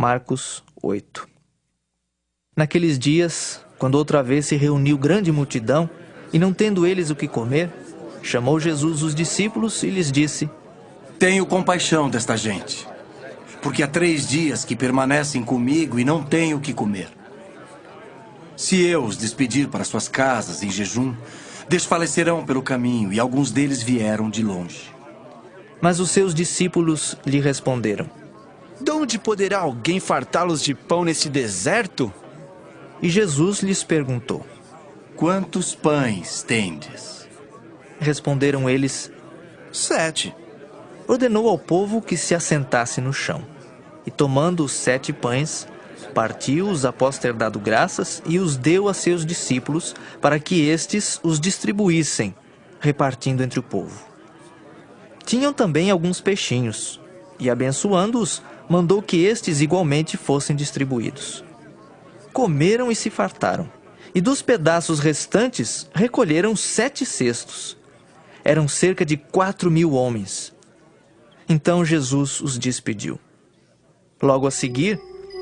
Marcos 8. Naqueles dias, quando outra vez se reuniu grande multidão, e não tendo eles o que comer, chamou Jesus os discípulos e lhes disse: Tenho compaixão desta gente, porque há 3 dias que permanecem comigo e não têm o que comer. Se eu os despedir para suas casas em jejum, desfalecerão pelo caminho, e alguns deles vieram de longe. Mas os seus discípulos lhe responderam: De onde poderá alguém fartá-los de pão nesse deserto? E Jesus lhes perguntou: Quantos pães tendes? Responderam eles: 7. Ordenou ao povo que se assentasse no chão. E tomando os 7 pães, partiu-os após ter dado graças e os deu a seus discípulos, para que estes os distribuíssem, repartindo entre o povo. Tinham também alguns peixinhos, e abençoando-os, mandou que estes igualmente fossem distribuídos. Comeram e se fartaram, e dos pedaços restantes recolheram 7 cestos. Eram cerca de 4.000 homens. Então Jesus os despediu. Logo a seguir,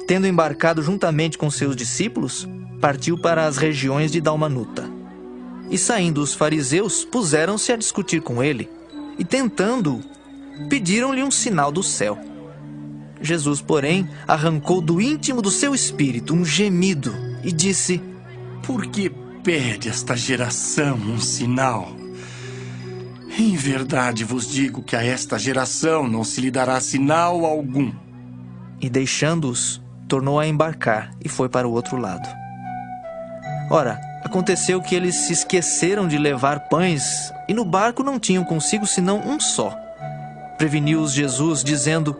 tendo embarcado juntamente com seus discípulos, partiu para as regiões de Dalmanuta. E saindo os fariseus, puseram-se a discutir com ele, e tentando-o, pediram-lhe um sinal do céu. Jesus, porém, arrancou do íntimo do seu espírito um gemido e disse: Por que pede esta geração um sinal? Em verdade vos digo que a esta geração não se lhe dará sinal algum. E deixando-os, tornou a embarcar e foi para o outro lado. Ora, aconteceu que eles se esqueceram de levar pães, e no barco não tinham consigo senão um só. Preveniu-os Jesus, dizendo: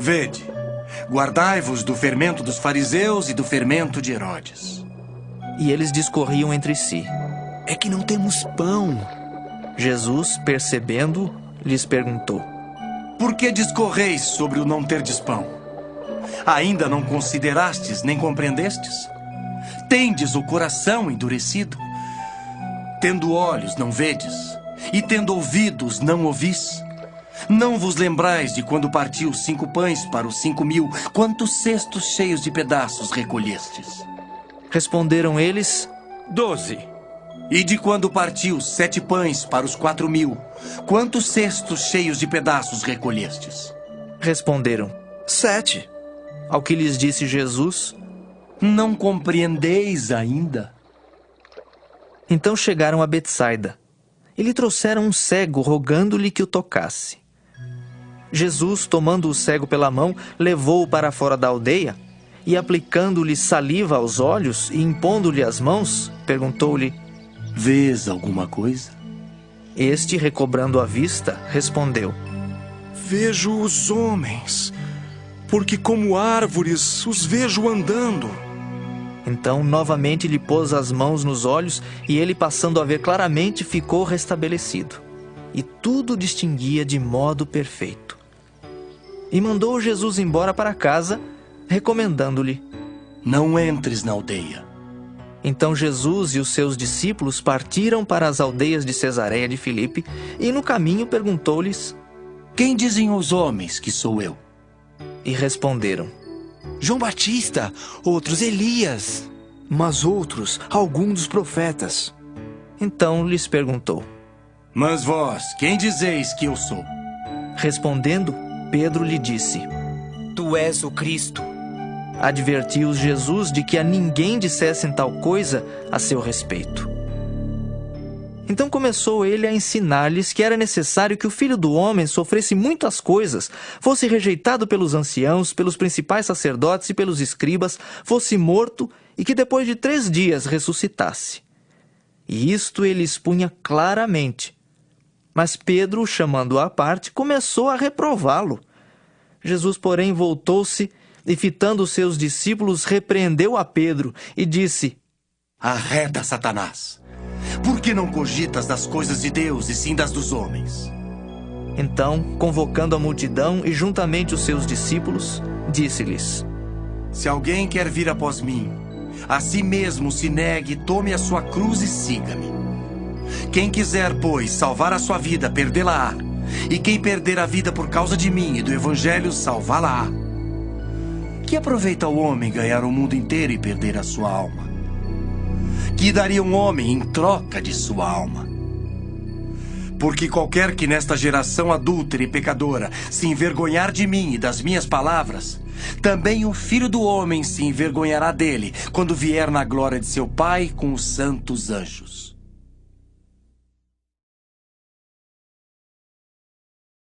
Vede, guardai-vos do fermento dos fariseus e do fermento de Herodes. E eles discorriam entre si: É que não temos pão. Jesus, percebendo, lhes perguntou: Por que discorreis sobre o não terdes pão? Ainda não considerastes nem compreendestes? Tendes o coração endurecido? Tendo olhos, não vedes? E tendo ouvidos, não ouvis? Não vos lembrais de quando partiu 5 pães para os 5.000? Quantos cestos cheios de pedaços recolhestes? Responderam eles: 12. E de quando partiu 7 pães para os 4.000? Quantos cestos cheios de pedaços recolhestes? Responderam: 7. Ao que lhes disse Jesus: Não compreendeis ainda? Então chegaram a Betsaida, e lhe trouxeram um cego, rogando-lhe que o tocasse. Jesus, tomando o cego pela mão, levou-o para fora da aldeia, e aplicando-lhe saliva aos olhos e impondo-lhe as mãos, perguntou-lhe: Vês alguma coisa? Este, recobrando a vista, respondeu: Vejo os homens, porque como árvores os vejo andando. Então, novamente lhe pôs as mãos nos olhos, e ele, passando a ver claramente, ficou restabelecido. E tudo distinguia de modo perfeito. E mandou Jesus embora para casa, recomendando-lhe: Não entres na aldeia. Então Jesus e os seus discípulos partiram para as aldeias de Cesareia de Filipe, e no caminho perguntou-lhes: Quem dizem os homens que sou eu? E responderam: João Batista, outros Elias, mas outros algum dos profetas. Então lhes perguntou: Mas vós, quem dizeis que eu sou? Respondendo, Pedro lhe disse: Tu és o Cristo. Advertiu-os Jesus de que a ninguém dissessem tal coisa a seu respeito. Então começou ele a ensinar-lhes que era necessário que o Filho do Homem sofresse muitas coisas, fosse rejeitado pelos anciãos, pelos principais sacerdotes e pelos escribas, fosse morto e que depois de 3 dias ressuscitasse. E isto ele expunha claramente. Mas Pedro, chamando-o à parte, começou a reprová-lo. Jesus, porém, voltou-se e, fitando os seus discípulos, repreendeu a Pedro e disse: Arreda, Satanás! Por que não cogitas das coisas de Deus e sim das dos homens? Então, convocando a multidão e juntamente os seus discípulos, disse-lhes: Se alguém quer vir após mim, a si mesmo se negue, tome a sua cruz e siga-me. Quem quiser, pois, salvar a sua vida, perdê-la-á. E quem perder a vida por causa de mim e do Evangelho, salvá-la-á. Que aproveita o homem ganhar o mundo inteiro e perder a sua alma? Que daria um homem em troca de sua alma? Porque qualquer que nesta geração adúltera e pecadora se envergonhar de mim e das minhas palavras, também o Filho do Homem se envergonhará dele quando vier na glória de seu Pai com os santos anjos.